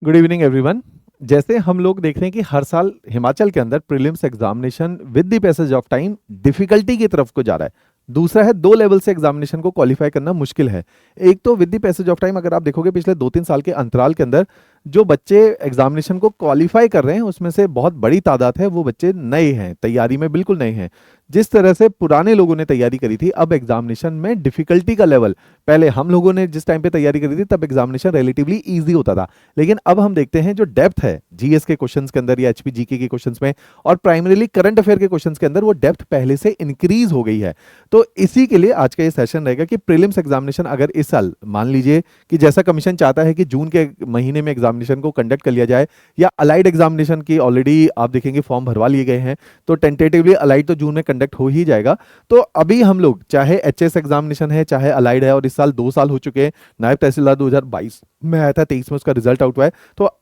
Good evening everyone. जैसे हम लोग देख रहे हैं कि हर साल हिमाचल के अंदर prelims examination with the passage of time difficulty की तरफ को जा रहा है। दूसरा है, दो लेवल से एग्जामिनेशन को क्वालिफाई करना मुश्किल है। एक तो with the passage of time, अगर आप देखोगे पिछले 2-3 साल के अंतराल के अंदर जो बच्चे एग्जामिनेशन को क्वालिफाई कर रहे हैं उसमें से बहुत बड़ी तादाद है वो बच्चे नए हैं, तैयारी में बिल्कुल नए हैं। जिस तरह से पुराने लोगों ने तैयारी करी थी, अब एग्जामिनेशन में डिफिकल्टी का लेवल, पहले हम लोगों ने जिस टाइम पे तैयारी करी थी तब एग्जामिनेशन रिलेटिवली इजी होता था, लेकिन अब हम देखते हैं जो डेप्थ है जीएस के क्वेश्चंस के अंदर या एचपी जीके के क्वेश्चंस में और प्राइमरीली करंट अफेयर के क्वेश्चंस के अंदर वो डेप्थ पहले से इंक्रीज हो गई है। तो इसी के लिए आज का ये सेशन रहेगा कि प्रीलिम्स एग्जामिनेशन अगर इस साल मान लीजिए कि जैसा कमीशन चाहता है कि जून के महीने में एग्जामिनेशन को कंडक्ट कर लिया जाए, या अलाइड एग्जामिनेशन की ऑलरेडी आप देखेंगे फॉर्म भरवा लिए गए हैं, तो टेंटेटिवली अलाइड तो जून में कंडक्ट हो ही जाएगा। तो अभी हम लोग चाहे एचएस एग्जामिनेशन है चाहे अलाइड है, और इस साल 2 साल हो चुके हैं, नायब तहसीलदार 2022 में आया था, 23 में उसका रिजल्ट आउट हुआ है। तो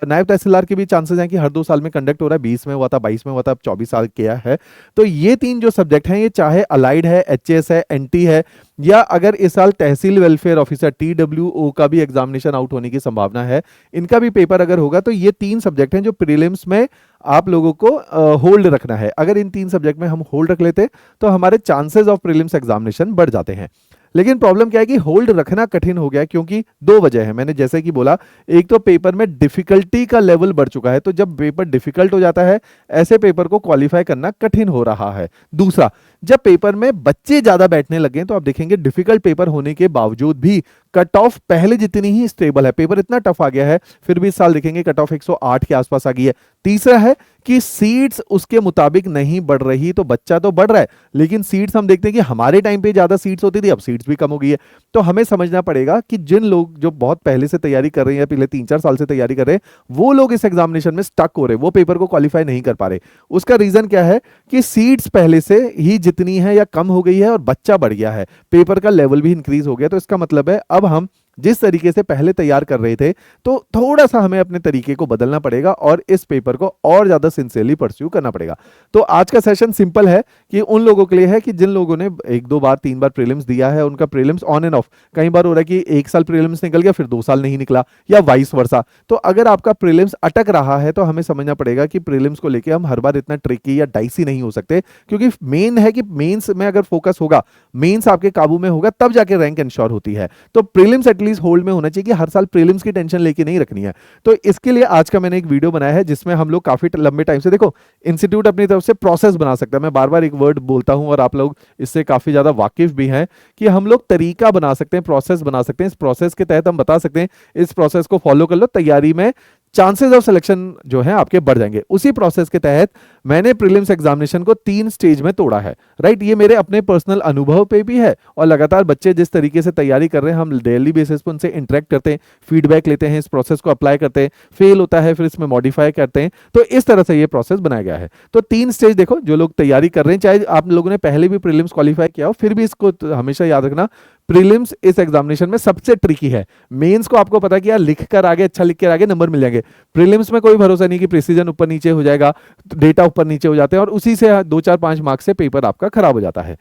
नायब तहसीलदार के भी चांसेस हैं कि हर 2 साल में कंडक्ट हो रहा है, 20 में हुआ था, 22 में हुआ था, अब 24 साल किया है। तो ये तीन जो सब्जेक्ट हैं, ये चाहे अलाइड है, एचएस है, एनटी है, या अगर इस साल तहसील वेलफेयर ऑफिसर टीडब्ल्यूओ का भी एग्जामिनेशन आउट होने की संभावना है, इनका भी पेपर अगर होगा, तो ये तीन सब्जेक्ट हैं जो प्रीलिम्स में आप लोगों को होल्ड रखना है। अगर इन तीन सब्जेक्ट में हम होल्ड रख लेते तो हमारे चांसेस ऑफ प्रीलिम्स एग्जामिनेशन बढ़ जाते हैं। लेकिन प्रॉब्लम क्या है कि होल्ड रखना कठिन हो गया है, क्योंकि दो वजह है। मैंने जैसे कि बोला, एक तो पेपर में डिफिकल्टी का लेवल बढ़ चुका है, तो जब पेपर डिफिकल्ट हो जाता है ऐसे पेपर को क्वालिफाई करना कठिन हो रहा है। दूसरा, जब पेपर में बच्चे ज्यादा बैठने लगे तो आप देखेंगे डिफिकल्ट पेपर होने के बावजूद भी कट ऑफ पहले जितनी ही स्टेबल है। पेपर इतना टफ आ गया है, फिर भी इस साल देखेंगे कट ऑफ 108 के आसपास आ गई है। तीसरा है कि सीट्स उसके मुताबिक नहीं बढ़ रही, तो बच्चा तो बढ़ रहा है लेकिन सीट्स हम देखते हैं कि हमारे टाइम पे ज्यादा सीट्स होती थी, अब सीट्स भी कम हो गई है। तो हमें समझना पड़ेगा कि जिन लोग जो बहुत पहले से तैयारी कर रहे हैं या पिछले 3-4 साल से तैयारी कर रहे हैं, वो लोग इस एग्जामिनेशन में स्टक हो रहे, वो पेपर को क्वालिफाई नहीं कर पा रहे। उसका रीजन क्या है कि सीट्स पहले से ही जितनी है या कम हो गई है और बच्चा बढ़ गया है, पेपर का लेवल भी इंक्रीज हो गया। तो इसका मतलब है अब हम जिस तरीके से पहले तैयार कर रहे थे, तो थोड़ा सा हमें अपने तरीके को बदलना पड़ेगा और इस पेपर को और ज्यादा सिंसियरली परस्यू करना पड़ेगा। तो आज का सेशन सिंपल है कि उन लोगों के लिए है कि जिन लोगों ने 1-2 बार 3 बार प्रीलिम्स दिया है, उनका प्रीलिम्स ऑन एंड ऑफ कई बार हो रहा है कि 1 साल प्रीलिम्स निकल गया फिर 2 साल नहीं निकला, या वाइस वर्सा। तो अगर आपका प्रीलिम्स अटक रहा है तो हमें समझना पड़ेगा कि प्रीलिम्स को लेकर हम हर बार इतना ट्रिकी या डाइसी नहीं हो सकते, क्योंकि मेन है कि मेंस में अगर फोकस होगा, मेंस आपके काबू में होगा, तब जाके रैंक इंश्योर होती है। तो प्रीलिम्स एटलीस्ट होल्ड में होना चाहिए कि हर साल प्रीलिम्स की टेंशन लेके नहीं रखनी है। तो इसके लिए आज का मैंने एक वीडियो बनाया है जिसमें हम लोग काफी लंबे टाइम से, देखो इंस्टीट्यूट अपनी तरफ से प्रोसेस बना सकता है, मैं बार बार एक वर्ड बोलता हूं और आप लोग इससे काफी ज्यादा वाकिफ भी हैं कि हम लोग तरीका बना सकते हैं, प्रोसेस बना सकते हैं। इस प्रोसेस के तहत हम बता सकते हैं इस प्रोसेस को फॉलो कर लो, तैयारी में चांसेस ऑफ सिलेक्शन जो है आपके बढ़ जाएंगे। उसी प्रोसेस के तहत मैंने प्रीलिम्स एग्जामिनेशन को 3 स्टेज में तोड़ा है, राइट। ये मेरे अपने पर्सनल अनुभव पे भी है और लगातार बच्चे जिस तरीके से तैयारी कर रहे हैं, हम डेली बेसिस पर उनसे इंटरेक्ट करते हैं, फीडबैक लेते हैं, इस प्रोसेस को अप्लाई करते हैं, फेल होता है फिर इसमें मॉडिफाई करते हैं। तो इस तरह से ये प्रोसेस बनाया गया है। तो 3 स्टेज देखो, जो लोग तैयारी कर रहे हैं, चाहे आप लोगों ने पहले भी प्रीलिम्स क्वालिफाई किया हो, फिर भी इसको हमेशा याद रखना, प्रीलिम्स इस एग्जामिनेशन में सबसे ट्रिकी है। मेंस को आपको पता है कि यार लिख कर आगे, अच्छा लिख कर आगे नंबर मिल जाएंगे। प्रीलिम्स में कोई भरोसा नहीं कि प्रिसीजन ऊपर नीचे हो जाएगा, डेटा ऊपर नीचे हो जाते हैं और उसी से 2-4-5 मार्क्स से पेपर आपका खराब हो जाता है।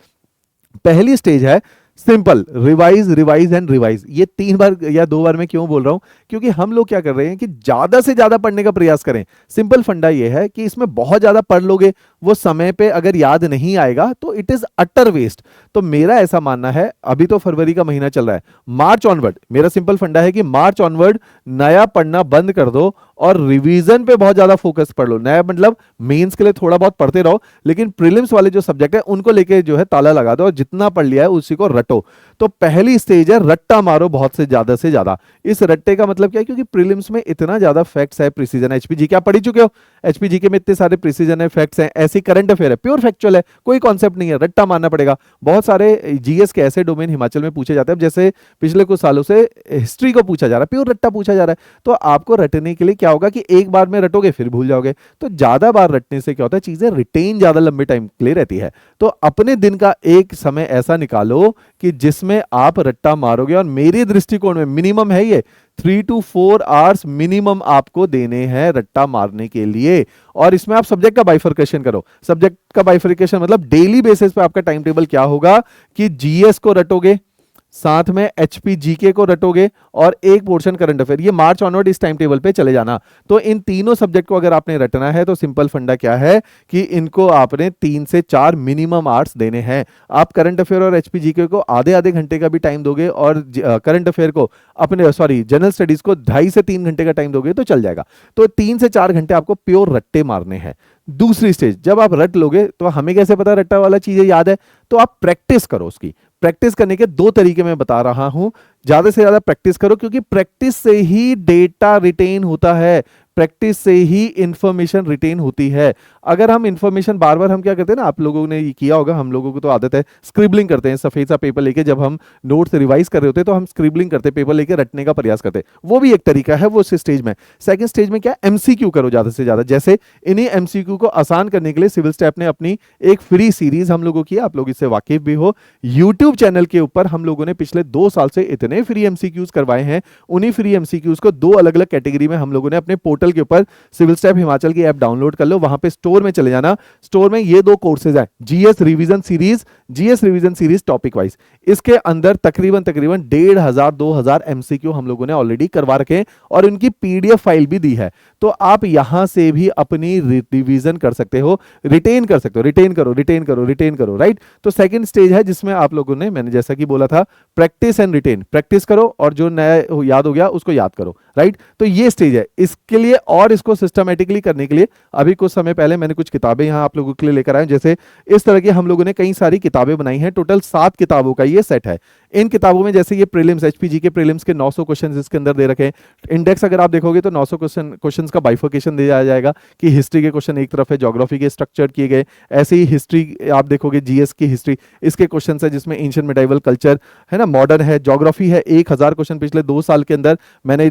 पहली स्टेज है simple, revise revise and revise. ये 3 बार या 2 बार मैं क्यों बोल रहा हूं, क्योंकि हम लोग क्या कर रहे हैं कि ज्यादा से ज्यादा पढ़ने का प्रयास करें। सिंपल फंडा ये है कि इसमें बहुत ज्यादा पढ़ लोगे, वो समय पे अगर याद नहीं आएगा तो इट इज अटर वेस्ट। तो मेरा ऐसा मानना है, अभी तो फरवरी का महीना चल रहा है, मार्च ऑनवर्ड मेरा सिंपल फंडा है कि मार्च ऑनवर्ड नया पढ़ना बंद कर दो और रिवीजन पे बहुत ज्यादा फोकस पढ़ लो। नया मतलब मेंस के लिए थोड़ा बहुत पढ़ते रहो, लेकिन प्रीलिम्स वाले जो सब्जेक्ट है उनको लेके जो है ताला लगा दो और जितना पढ़ लिया है उसी को रटो। तो पहली स्टेज है रट्टा मारो बहुत से ज्यादा। इस रट्टे का मतलब क्या है, क्योंकि प्रीलिम्स में इतना ज्यादा फैक्ट्स है, प्रिसीजन, एचपीजी के आप पढ़ ही चुके हो, एचपीजी के में इतने सारे प्रिसीजन है, फैक्ट्स हैं, ऐसी करंट अफेयर है, प्योर फैक्चुअल है, कोई कॉन्सेप्ट नहीं है, रट्टा मारना पड़ेगा। बहुत सारे जीएस के ऐसे डोमेन हिमाचल में पूछे जाते हैं, जैसे पिछले कुछ सालों से हिस्ट्री को पूछा जा रहा है, प्योर रट्टा पूछा जा रहा है। तो आपको रटने के लिए क्या होगा कि एक बार में रटोगे फिर भूल जाओगे। तो ज्यादा बार रटने से क्या होता है, चीजें रिटेन ज्यादा लंबे टाइम के लिए रहती है। तो अपने दिन का एक समय ऐसा निकालो कि जिसमें आप रट्टा मारोगे, और मेरे दृष्टिकोण में मिनिमम है ये 3 to 4 आवर्स मिनिमम आपको देने हैं रट्टा मारने के लिए। और इसमें आप सब्जेक्ट का बाइफरकेशन करो। सब्जेक्ट का बाइफरकेशन मतलब डेली बेसिस पे आपका टाइम टेबल क्या होगा कि जीएस को रटोगे, साथ में एचपी जीके को रटोगे और एक पोर्शन करंट अफेयर। ये मार्च ऑनवर्ड इस टाइम टेबल पे चले जाना। तो इन तीनों सब्जेक्ट को अगर आपने रटना है तो सिंपल फंडा क्या है कि इनको आपने 3 से 4 मिनिमम आवर्स देने हैं। आप करंट अफेयर और एचपी जीके को आधे आधे घंटे का भी टाइम दोगे और करंट अफेयर को अपने जनरल स्टडीज को 2.5 से 3 घंटे का टाइम दोगे तो चल जाएगा। तो 3 से 4 घंटे आपको प्योर रट्टे मारने हैं। दूसरी स्टेज, जब आप रट लोगे तो हमें कैसे पता रट्टा वाला चीजें याद है, तो आप प्रैक्टिस करो। उसकी प्रैक्टिस करने के 2 तरीके मैं बता रहा हूं। ज्यादा से ज्यादा प्रैक्टिस करो, क्योंकि प्रैक्टिस से ही डेटा रिटेन होता है, प्रैक्टिस से ही इंफॉर्मेशन रिटेन होती है। अगर हम इंफॉर्मेशन बार बार हम क्या करते हैं ना, आप लोगों ने ये किया होगा, हम लोगों को तो आदत है स्क्रिबलिंग करते हैं, सफेद सा पेपर लेके जब हम नोट्स रिवाइज कर रहे होते हैं तो हम स्क्रिबलिंग करते हैं, पेपर लेके रटने का प्रयास करते हैं। वो भी एक तरीका है वो स्टेज में। सेकंड स्टेज में क्या, एमसीक्यू करो ज्यादा से ज्यादा। जैसे इन्हीं एमसीक्यू को आसान करने के लिए सिविल स्टेप ने अपनी एक फ्री सीरीज हम लोगों की, आप लोग इससे वाकिफ भी हो, यूट्यूब चैनल के ऊपर हम लोगों ने पिछले 2 साल से इतने फ्री एमसीक्यूज करवाए हैं। उन्हीं फ्री एमसीक्यूज को 2 अलग अलग कैटेगरी में हम लोगों ने अपने पोर्टल के ऊपर, सिविल स्टेप हिमाचल की ऐप डाउनलोड कर लो, वहां पे स्टोर में चले जाना। स्टोर में ये 2 कोर्सेज हैं, GS revision series topic wise. इसके अंदर तकरीबन 1,500-2,000 एमसीक्यू हम लोगों ने ऑलरेडी करवा रखे हैं और उनकी पीडीएफ फाइल भी दी है। तो आप यहां से भी अपनी रिवीजन कर सकते हो, रिटेन कर सकते हो। रिटेन करो, राइट। तो सेकंड स्टेज है जिसमें आप लोगों ने, मैंने जैसा कि बोला था, प्रैक्टिस एंड रिटेन। प्रैक्टिस करो और जो नया याद हो गया उसको याद करो, राइट। तो ये स्टेज है। इसके लिए और इसको सिस्टमेटिकली करने के लिए अभी कुछ समय पहले मैंने कुछ किताबें यहां आप लोगों के लिए लेकर आया। जैसे इस तरह की हम लोगों ने कई सारी किताबें बनाई हैं, टोटल 7 किताबों का ये सेट है। इन किताबों में जैसे ये प्रीलिम्स, एचपीजी के प्रीलिम्स के 900 क्वेश्चन इसके अंदर दे रखे हैं। इंडेक्स अगर आप देखोगे तो 900 क्वेश्चंस का बाइफर्केशन दिया जाएगा कि हिस्ट्री के क्वेश्चन एक तरफ है, ज्योग्राफी के स्ट्रक्चर्ड किए गए। ऐसे ही हिस्ट्री आप देखोगे, जीएस की हिस्ट्री, इसके क्वेश्चन है जिसमें एंशिएंट मेडिवल कल्चर है ना, मॉडर्न है, ज्योग्राफी है। 1000 क्वेश्चन पिछले 2 साल के अंदर मैंने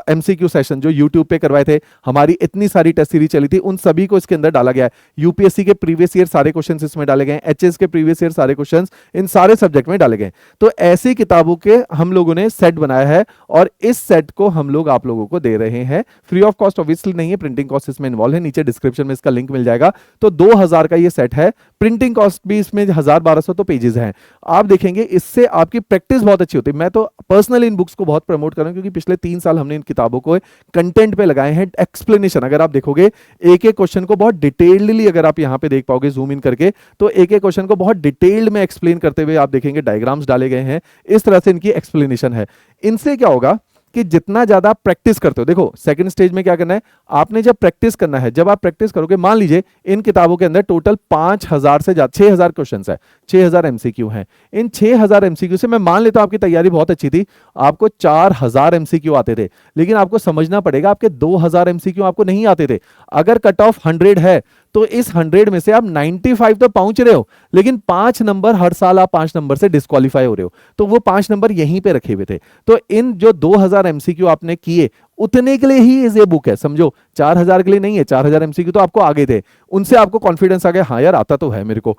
एमसीक्यू सेशन जो यूट्यूब पे करवाए थे, हमारी इतनी सारी टेस्ट सीरीज चली थी, उन सभी को इसके अंदर डाला गया है। यूपीएससी के प्रीवियस ईयर सारे क्वेश्चंस इसमें डाले गए, एचएस के प्रीवियस ईयर सारे क्वेश्चंस इन सारे सब्जेक्ट में डाले गए। तो ऐसी किताबों के हम लोगों ने सेट बनाया है और इस सेट को हम लोग आप लोगों को दे रहे हैं फ्री ऑफ कॉस्ट। ऑब्वियसली नहीं है, प्रिंटिंग कॉस्ट इसमें इन्वॉल्व है, नीचे डिस्क्रिप्शन में इसका लिंक मिल जाएगा। तो 2000 का ये सेट है, प्रिंटिंग कॉस्ट भी इसमें 1000-1200 तो पेजेस हैं। आप देखेंगे इससे आपकी प्रैक्टिस बहुत अच्छी होती है। मैं तो पर्सनली इन बुक्स को बहुत प्रमोट कर रहा हूं क्योंकि पिछले 3 साल हमने इन किताबों को कंटेंट पे लगाए हैं। एक्सप्लेनेशन अगर आप देखोगे, एक एक क्वेश्चन को बहुत डिटेल्डली, अगर आप यहां पे देख पाओगे जूम इन करके, तो एक एक क्वेश्चन को बहुत डिटेल्ड में एक्सप्लेन करते हुए आप देखेंगे, डायग्राम्स डाले गए हैं, इस तरह से इनकी एक्सप्लेनेशन है। इनसे क्या होगा कि जितना ज्यादा प्रैक्टिस करते हो, देखो सेकंड स्टेज में क्या करना है, आपने जब प्रैक्टिस करना है, जब आप प्रैक्टिस करोगे, मान लीजिए इन किताबों के अंदर टोटल 5000 से ज्यादा 6000 क्वेश्चन है, 6000 एमसीक्यू हैं। इन 6000 एमसीक्यू से मैं मान लेता हूं आपकी तैयारी बहुत अच्छी थी, आपको 4000 एमसीक्यू आते थे, लेकिन आपको समझना पड़ेगा आपके 2000 एमसीक्यू आपको नहीं आते थे। अगर कट ऑफ 100 है तो इस 100 में से आप 95 तो पहुंच रहे हो, लेकिन 5 नंबर हर साल आप 5 नंबर से डिस्क्वालीफाई हो रहे हो, तो वो 5 नंबर यहीं पे रखे हुए थे। तो इन जो 2000 एमसीक्यू आपने किए, उतने के लिए ही ये बुक है, समझो 4000 के लिए नहीं है। 4000 एमसीक्यू तो आपको आगे थे, उनसे आपको कॉन्फिडेंस आ गया, हाँ यार आता तो है मेरे को।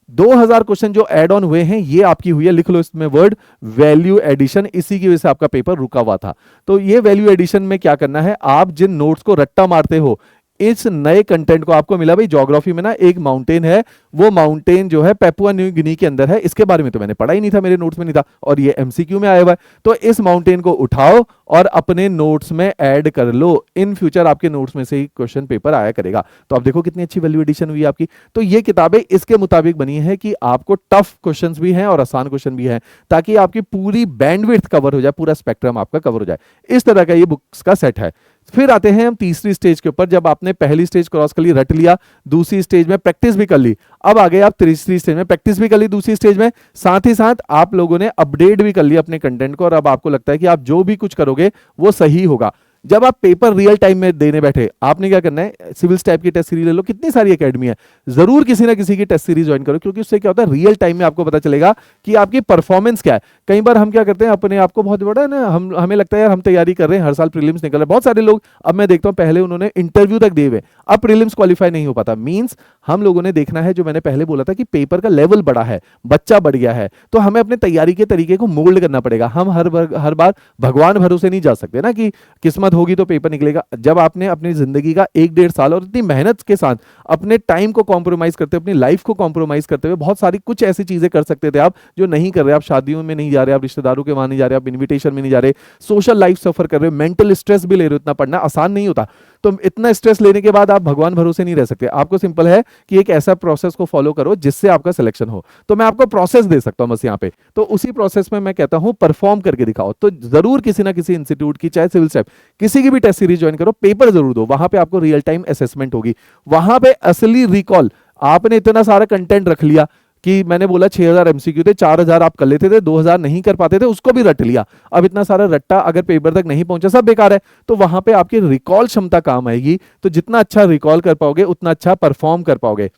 2000 क्वेश्चन जो ऐड ऑन हुए हैं, ये आपकी हुई है, लिख लो इसमें वर्ड वैल्यू एडिशन, इसी की वजह से आपका पेपर रुका हुआ था। तो ये वैल्यू एडिशन में क्या करना है, आप जिन नोट्स को रट्टा मारते हो, इस नए कंटेंट को आपको मिला भाई, ज्योग्राफी में ना एक माउंटेन है, वो माउंटेन जो है पेपुआ न्यू गिनी के अंदर है, इसके बारे में तो मैंने पढ़ा ही नहीं था, मेरे नोट्स में नहीं था, और ये एमसीक्यू में आया हुआ है। तो इस माउंटेन को उठाओ और अपने नोट्स में ऐड कर लो, इन फ्यूचर आपके नोट्स में से ही क्वेश्चन पेपर आया करेगा। तो आप देखो कितनी अच्छी वैल्यू एडिशन हुई आपकी। तो ये किताबें इसके मुताबिक बनी है कि आपको टफ क्वेश्चंस भी हैं और आसान क्वेश्चन भी हैं, ताकि आपकी पूरी बैंडविड्थ कवर हो जाए, पूरा स्पेक्ट्रम आपका कवर हो जाए। इस तरह का ये बुक्स का सेट है। फिर आते हैं हम तीसरी स्टेज के ऊपर। जब आपने पहली स्टेज क्रॉस कर ली, रट लिया, दूसरी स्टेज में प्रैक्टिस भी कर ली, अब आगे आप तीसरी स्टेज में प्रैक्टिस भी कर ली, दूसरी स्टेज में साथ ही साथ आप लोगों ने अपडेट भी कर लिया अपने कंटेंट को, और अब आपको लगता है कि आप जो भी कुछ करोगे वो सही होगा। जब आप पेपर रियल टाइम में देने बैठे, आपने क्या करना है, सिविल स्टेप की टेस्ट सीरीज ले लो, कितनी सारी एकेडमी है, जरूर किसी ना किसी की टेस्ट सीरीज ज्वाइन करो, क्योंकि उससे क्या होता है, रियल टाइम में आपको पता चलेगा कि आपकी परफॉर्मेंस क्या है। कई बार हम क्या करते हैं, अपने आप को बहुत बड़ा है ना, हमें लगता है यार हम तैयारी कर रहे हैं, हर साल प्रीलिम्स निकल रहे हैं। बहुत सारे लोग, अब मैं देखता हूं, पहले उन्होंने इंटरव्यू तक दिए हुए, अब प्रीलिम्स क्वालिफाई नहीं हो पाता। मींस हम लोगों ने देखना है, जो मैंने पहले बोला था कि पेपर का लेवल बड़ा है, बच्चा बढ़ गया है, तो हमें अपने तैयारी के तरीके को मोल्ड करना पड़ेगा। हम हर बार भगवान भरोसे नहीं जा सकते ना, कि किस्मत मेहनत होगी तो पेपर निकलेगा। जब आपने अपनी जिंदगी का 1-1.5 साल और इतनी मेहनत के साथ अपने टाइम को कॉम्प्रोमाइज करते हुए, अपनी लाइफ को कॉम्प्रोमाइज करते हुए बहुत सारी कुछ ऐसी चीजें कर सकते थे आप, जो नहीं कर रहे। आप शादियों में नहीं जा रहे, आप रिश्तेदारों के वहां नहीं जा रहे, आप इन्विटेशन में नहीं जा रहे, सोशल लाइफ सफर कर रहे हो, मेंटल स्ट्रेस भी ले रहे हो। इतना पढ़ना आसान नहीं होता, तो इतना स्ट्रेस लेने के बाद आप भगवान भरोसे नहीं रह सकते। आपको सिंपल है कि एक ऐसा प्रोसेस को फॉलो करो जिससे आपका सिलेक्शन हो। तो मैं आपको प्रोसेस दे सकता हूं बस यहाँ पे, तो उसी प्रोसेस में मैं कहता हूं परफॉर्म करके दिखाओ। तो जरूर किसी ना किसी इंस्टीट्यूट की, चाहे सिविल स्टेप, किसी की भी टेस्ट सीरीज ज्वाइन करो, पेपर जरूर दो। वहां पे आपको रियल टाइम असेसमेंट होगी, वहां पे असली रिकॉल। आपने इतना सारा कंटेंट रख लिया कि मैंने बोला 6000 एमसीक्यू थे, 4000 आप कर लेते थे, 2000 नहीं कर पाते थे, उसको भी रट लिया। अब इतना सारा रट्टा अगर पेपर तक नहीं पहुंचा, सब बेकार है। तो वहां पे आपकी रिकॉल क्षमता काम आएगी। तो जितना अच्छा रिकॉल कर पाओगे उतना अच्छा परफॉर्म कर पाओगे।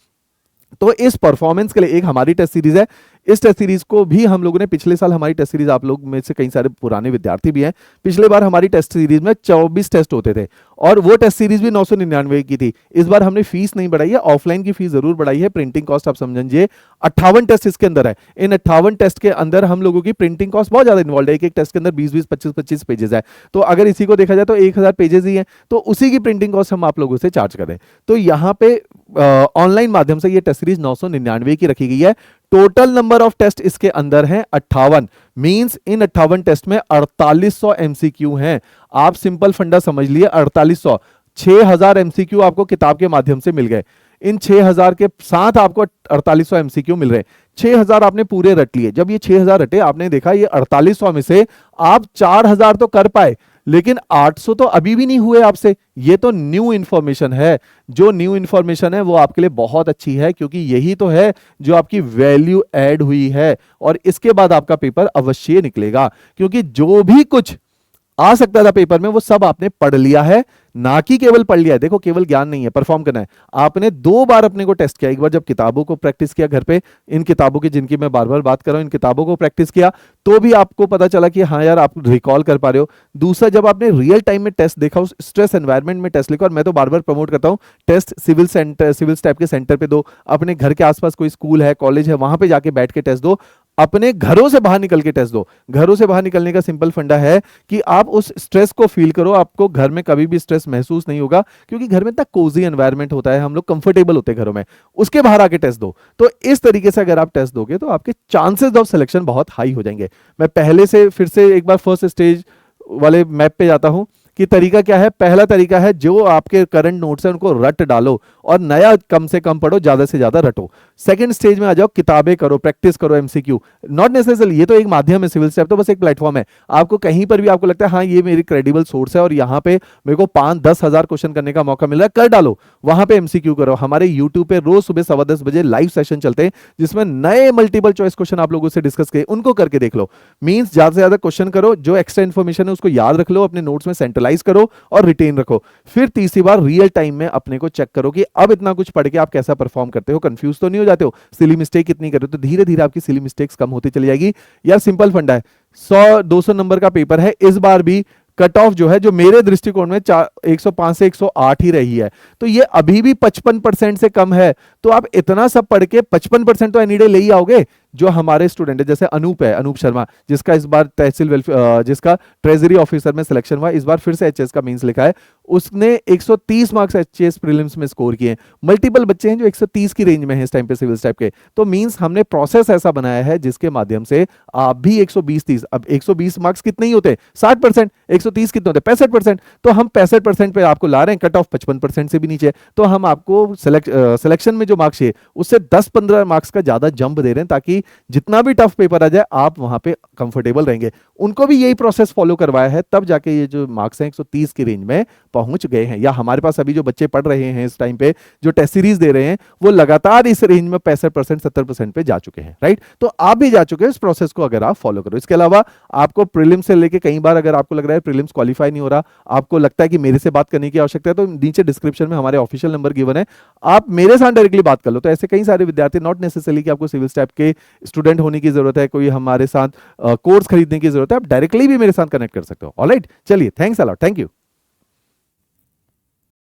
तो इस परफॉर्मेंस के लिए एक हमारी टेस्ट सीरीज है। इस टेस्ट सीरीज को भी हम लोगों ने पिछले साल, हमारी टेस्ट सीरीज, आप लोग में से कई सारे पुराने विद्यार्थी भी हैं, पिछले बार हमारी टेस्ट सीरीज में 24 टेस्ट होते थे और वो टेस्ट सीरीज भी 999 की थी। इस बार हमने फीस नहीं बढ़ाई है, ऑफलाइन की फीस जरूर बढ़ाई है। प्रिंटिंग कॉस्ट आप समझिए 58 टेस्ट इसके अंदर है। इन 58 टेस्ट के अंदर हम लोगों की प्रिंटिंग कॉस्ट बहुत ज्यादा इन्वॉल्व है। एक एक टेस्ट के अंदर 20-20, 25-25 पेजेस है। तो अगर इसी को देखा जाए तो 1000 पेजेस ही है, तो उसी की प्रिंटिंग कॉस्ट हम आप लोगों से चार्ज करें। तो यहाँ पे ऑनलाइन माध्यम से ये टेस्ट सीरीज 999 की रखी गई है। टोटल नंबर ऑफ टेस्ट इसके अंदर हैं 58। मींस इन 58 टेस्ट में 4800 एमसीक्यू हैं। आप सिंपल फंडा समझ लिए, 4800, 6000 एमसीक्यू आपको किताब के माध्यम से मिल गए। इन 6000 के साथ आपको 4800 एमसीक्यू मिल रहे हैं। 6000 आपने पूरे रट लिए। जब ये 6000 रटे, आपने देखा ये 4800 में से आप 4000 तो कर पाए, लेकिन 800 तो अभी भी नहीं हुए आपसे। ये तो न्यू इंफॉर्मेशन है। जो न्यू इंफॉर्मेशन है वो आपके लिए बहुत अच्छी है, क्योंकि यही तो है जो आपकी वैल्यू ऐड हुई है। और इसके बाद आपका पेपर अवश्य निकलेगा, क्योंकि जो भी कुछ आ सकता था पेपर में वो सब आपने पढ़ लिया है, ना कि केवल पढ़ लिया है। देखो, केवल ज्ञान नहीं है, परफॉर्म करना है। आपने 2 बार अपने को टेस्ट किया। एक बार जब किताबों को प्रैक्टिस किया घर पे, इन किताबों की जिनकी मैं बार बार बात कर रहा हूं, इन किताबों को प्रैक्टिस किया, तो भी आपको पता चला कि हाँ यार, आप रिकॉल कर पा रहे हो। दूसरा, जब आपने रियल टाइम में टेस्ट देखा, उस स्ट्रेस एनवायरनमेंट में टेस्ट लिखा। और मैं तो बार बार प्रमोट करता हूं, test civil centre, civil step के सेंटर पे दो। अपने घर के आसपास कोई स्कूल है, कॉलेज है, वहां पे जाके बैठ के टेस्ट दो। अपने घरों से बाहर निकल के टेस्ट दो। घरों से बाहर निकलने का सिंपल फंडा है कि आप उस स्ट्रेस को फील करो। आपको घर में कभी भी स्ट्रेस महसूस नहीं होगा, क्योंकि घर में इतना कोजी एनवायरनमेंट होता है, हम लोग कंफर्टेबल होते हैं घरों में। उसके बाहर आके टेस्ट दो। तो इस तरीके से अगर आप टेस्ट दोगे तो आपके चांसेस ऑफ सिलेक्शन बहुत हाई हो जाएंगे। मैं पहले से फिर से एक बार फर्स्ट स्टेज वाले मैप पे जाता हूं कि तरीका क्या है। पहला तरीका है, जो आपके करंट नोट्स हैं उनको रट डालो और नया कम से कम पढ़ो, ज्यादा से ज्यादा रटो। सेकंड स्टेज में आ जाओ, किताबें करो, प्रैक्टिस करो, एमसीक्यू। नॉट नेसेसरी, ये तो एक माध्यम है, सिविल स्टेप तो बस एक प्लेटफॉर्म है। आपको कहीं पर भी आपको लगता है हाँ ये मेरी क्रेडिबल सोर्स है और यहाँ पे मेरे को 5-10 हजार क्वेश्चन करने का मौका मिल रहा है, कर डालो, वहां पे एमसीक्यू करो। हमारे यूट्यूब पे रोज सुबह 10:15 बजे लाइव सेशन चलते हैं, जिसमें नए मल्टीपल चॉइस क्वेश्चन आप लोगों से डिस्कस किए, उनको करके देख लो। मींस ज्यादा से ज्यादा क्वेश्चन करो, जो एक्स्ट्रा इन्फॉर्मेशन है उसको याद रख लो, अपने नोट्स में सेंट्रलाइज करो और रिटेन रखो। फिर तीसरी बार रियल टाइम में अपने को चेक करो कि अब इतना कुछ पढ़ के आप कैसा परफॉर्म करते हो, कंफ्यूज तो नहीं हो जाते हो, सिली मिस्टेक कितनी कर रहे हो। तो धीरे धीरे आपकी सिली मिस्टेक्स कम होती चली जाएगी। यार सिंपल फंडा है, 100-200 नंबर का पेपर है। इस बार भी कट ऑफ जो है, जो मेरे दृष्टिकोण में 105 से 108 ही रही है, तो ये अभी भी 55% से कम है। तो आप इतना सब पढ़ के 55% तो एनी डे ले ही आओगे। जो हमारे स्टूडेंट है, जैसे अनूप है, अनूप शर्मा, जिसका इस बार तहसील वेलफेयर, जिसका ट्रेजरी ऑफिसर में सिलेक्शन हुआ, इस बार फिर से एचएस का मींस लिखा है, उसने 130 मार्क्स एचएस प्रीलिम्स में स्कोर किए। मल्टीपल बच्चे हैं जो 130 की रेंज में है इस टाइम पे सिविल स्टेप के। तो मींस हमने प्रोसेस ऐसा बनाया है जिसके माध्यम से आप भी 120-30, अब 120 मार्क्स कितने ही होते, 60%, 130 कितने होते, 65%। तो हम 65% पे आपको ला रहे हैं, कट ऑफ 55% से भी नीचे। तो हम आपको सिलेक्शन में जो मार्क्स है उससे 10-15 मार्क्स का ज्यादा जंप दे रहे हैं, ताकि जितना भी टफ पेपर आ जाए आप वहां पे कंफर्टेबल रहेंगे। उनको भी यही प्रोसेस फॉलो करवाया है, तब जाके ये जो मार्क्स हैं 130 की रेंज में पहुंच गए हैं। या हमारे पास अभी जो बच्चे पढ़ रहे हैं इस टाइम पे, जो टेस्ट सीरीज दे रहे हैं, वो लगातार इस रेंज में 65%, 70% पे जा चुके हैं। राइट, तो आप भी जा चुके हैं इस प्रोसेस को अगर आप फॉलो करो। इसके अलावा आपको प्रीलिम्स से लेके, कई बार अगर आपको लग रहा है प्रीलिम्स क्वालिफाई नहीं हो रहा, आपको लगता है कि मेरे से बात करने की आवश्यकता है, तो नीचे डिस्क्रिप्शन में हमारे ऑफिशियल नंबर गिवन है, आप मेरे साथ डायरेक्टली बात कर लो। तो ऐसे कई सारे विद्यार्थी, नॉट नेसेसरली कि आपको सिविल स्टेप के स्टूडेंट होने की जरूरत है, कोई हमारे साथ कोर्स खरीदने की जरूरत है, आप डायरेक्टली भी मेरे साथ कनेक्ट कर सकते हो। ऑलराइट, चलिए, thanks a lot, thank you.